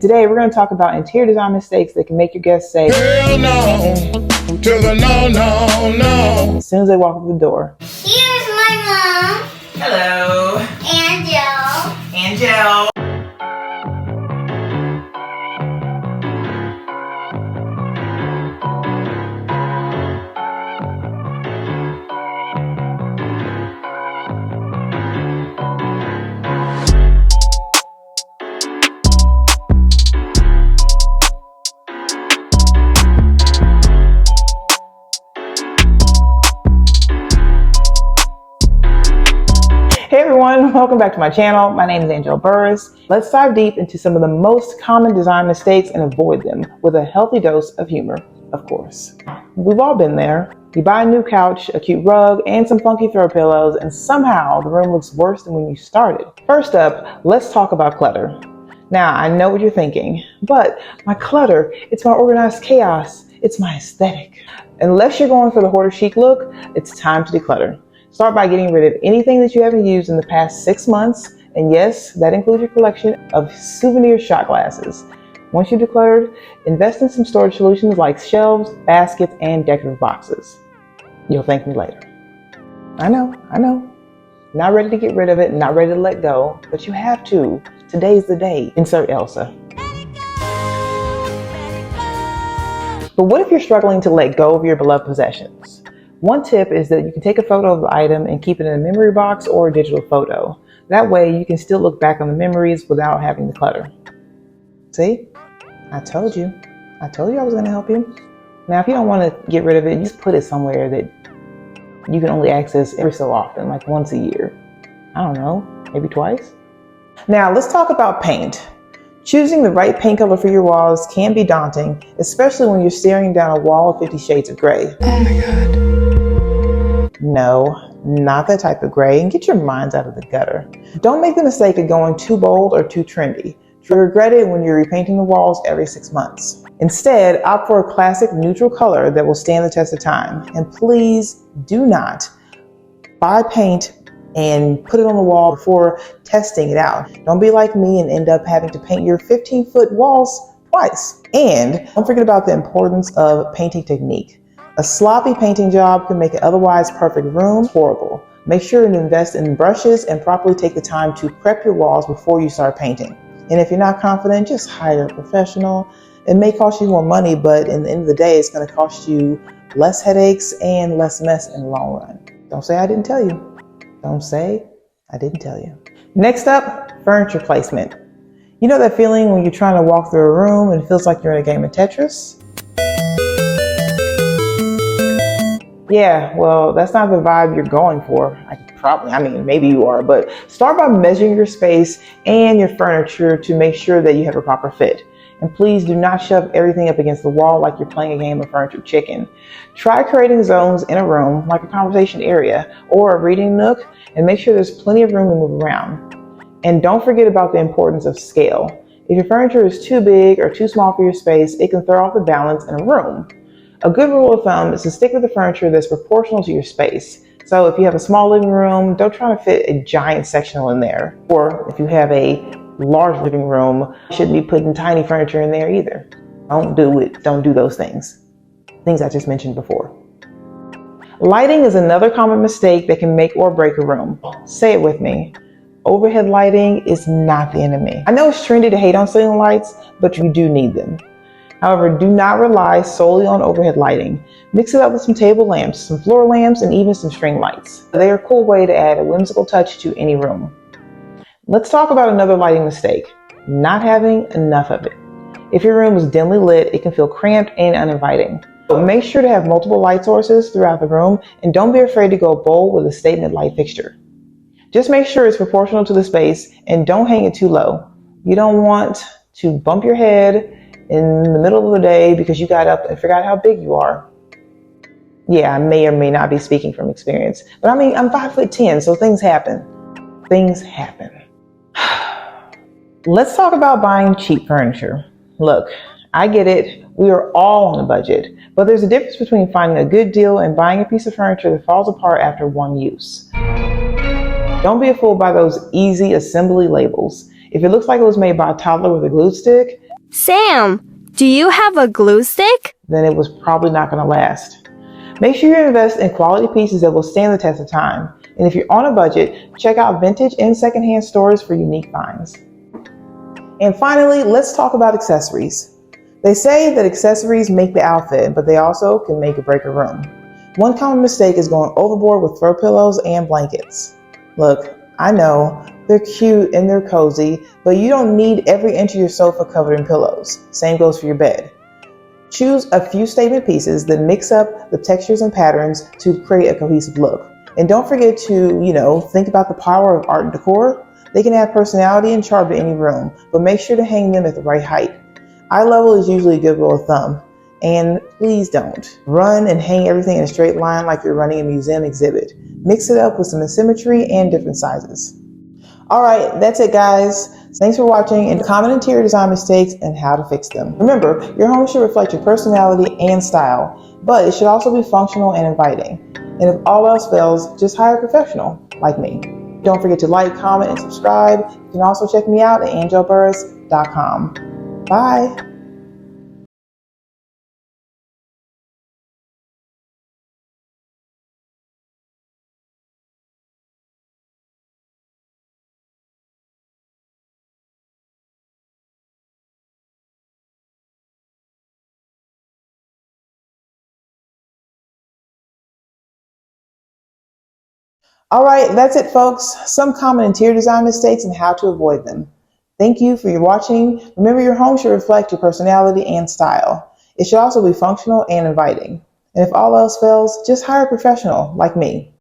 Today, we're going to talk about interior design mistakes that can make your guests say, "Hell no," to the no, no, no. as soon as they walk through the door. Here's my mom. Hello. And Joe. And Joe. Hey everyone, welcome back to my channel. My name is Angel Burris. Let's dive deep into some of the most common design mistakes and avoid them with a healthy dose of humor, of course. We've all been there. You buy a new couch, a cute rug, and some funky throw pillows, and somehow the room looks worse than when you started. First up, let's talk about clutter. Now, I know what you're thinking, but my clutter, it's my organized chaos, it's my aesthetic. Unless you're going for the hoarder chic look, it's time to declutter. Start by getting rid of anything that you haven't used in the past 6 months. And yes, that includes your collection of souvenir shot glasses. Once you've decluttered, invest in some storage solutions like shelves, baskets, and decorative boxes. You'll thank me later. I know. Not ready to get rid of it, not ready to let go, but you have to. Today's the day. Insert Elsa. But what if you're struggling to let go of your beloved possessions? One tip is that you can take a photo of the item and keep it in a memory box or a digital photo. That way you can still look back on the memories without having to clutter. See? I told you I was going to help you. Now, if you don't want to get rid of it, just put it somewhere that you can only access every so often, like once a year. I don't know, maybe twice. Now, let's talk about paint. Choosing the right paint color for your walls can be daunting, especially when you're staring down a wall of 50 shades of gray. Oh my God. No, not that type of gray, and get your minds out of the gutter. Don't make the mistake of going too bold or too trendy. You'll regret it when you're repainting the walls every 6 months. Instead, opt for a classic neutral color that will stand the test of time. And please do not buy paint and put it on the wall before testing it out. Don't be like me and end up having to paint your 15-foot walls twice. And don't forget about the importance of painting technique. A sloppy painting job can make an otherwise perfect room horrible. Make sure to invest in brushes and properly take the time to prep your walls before you start painting. And if you're not confident, just hire a professional. It may cost you more money, but in the end of the day, it's going to cost you less headaches and less mess in the long run. Don't say I didn't tell you. Don't say I didn't tell you. Next up, furniture placement. You know that feeling when you're trying to walk through a room and it feels like you're in a game of Tetris? Yeah, well, that's not the vibe you're going for. Maybe you are, but start by measuring your space and your furniture to make sure that you have a proper fit. And please do not shove everything up against the wall like you're playing a game of furniture chicken. Try creating zones in a room, like a conversation area or a reading nook, and make sure there's plenty of room to move around. And don't forget about the importance of scale. If your furniture is too big or too small for your space, it can throw off the balance in a room. A good rule of thumb is to stick with the furniture that's proportional to your space. So if you have a small living room, don't try to fit a giant sectional in there. Or if you have a large living room, you shouldn't be putting tiny furniture in there either. Don't do it. Don't do those things. Things I just mentioned before. Lighting is another common mistake that can make or break a room. Say it with me. Overhead lighting is not the enemy. I know it's trendy to hate on ceiling lights, but you do need them. However, do not rely solely on overhead lighting. Mix it up with some table lamps, some floor lamps, and even some string lights. They are a cool way to add a whimsical touch to any room. Let's talk about another lighting mistake, not having enough of it. If your room is dimly lit, it can feel cramped and uninviting. So make sure to have multiple light sources throughout the room, and don't be afraid to go bold with a statement light fixture. Just make sure it's proportional to the space and don't hang it too low. You don't want to bump your head in the middle of the day because you got up and forgot how big you are. Yeah, I may or may not be speaking from experience, but I'm 5'10", so things happen. Things happen. Let's talk about buying cheap furniture. Look, I get it. We are all on a budget, but there's a difference between finding a good deal and buying a piece of furniture that falls apart after one use. Don't be fooled by those easy assembly labels. If it looks like it was made by a toddler with a glue stick, Sam, do you have a glue stick? Then it was probably not going to last. Make sure you invest in quality pieces that will stand the test of time. And if you're on a budget, check out vintage and secondhand stores for unique finds. And finally, let's talk about accessories. They say that accessories make the outfit, but they also can make or break a room. One common mistake is going overboard with throw pillows and blankets. Look, I know, they're cute and they're cozy, but you don't need every inch of your sofa covered in pillows. Same goes for your bed. Choose a few statement pieces that mix up the textures and patterns to create a cohesive look. And don't forget to, think about the power of art and decor. They can add personality and charm to any room, but make sure to hang them at the right height. Eye level is usually a good rule of thumb. And please don't run and hang everything in a straight line like you're running a museum exhibit. Mix it up with some symmetry and different sizes. All right, that's it, guys. Thanks for watching, and common interior design mistakes and how to fix them. Remember, your home should reflect your personality and style, but it should also be functional and inviting. And if all else fails, just hire a professional like me. Don't forget to like, comment, and subscribe. You can also check me out at angelburris.com. Bye. All right, that's it, folks. Some common interior design mistakes and how to avoid them. Thank you for your watching. Remember, your home should reflect your personality and style. It should also be functional and inviting. And if all else fails, just hire a professional like me.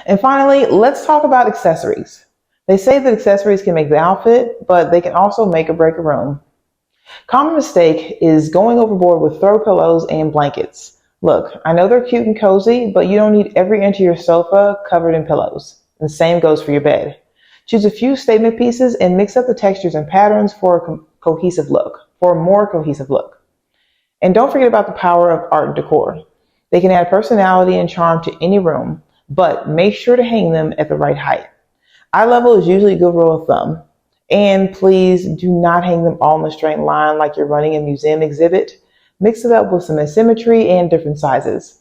And finally, let's talk about accessories. They say that accessories can make the outfit, but they can also make or break a room. Common mistake is going overboard with throw pillows and blankets. Look, I know they're cute and cozy, but you don't need every inch of your sofa covered in pillows. The same goes for your bed. Choose a few statement pieces and mix up the textures and patterns for a more cohesive look. And don't forget about the power of art and decor. They can add personality and charm to any room, but make sure to hang them at the right height. Eye level is usually a good rule of thumb. And please do not hang them all in a straight line like you're running a museum exhibit. Mix it up with some asymmetry and different sizes.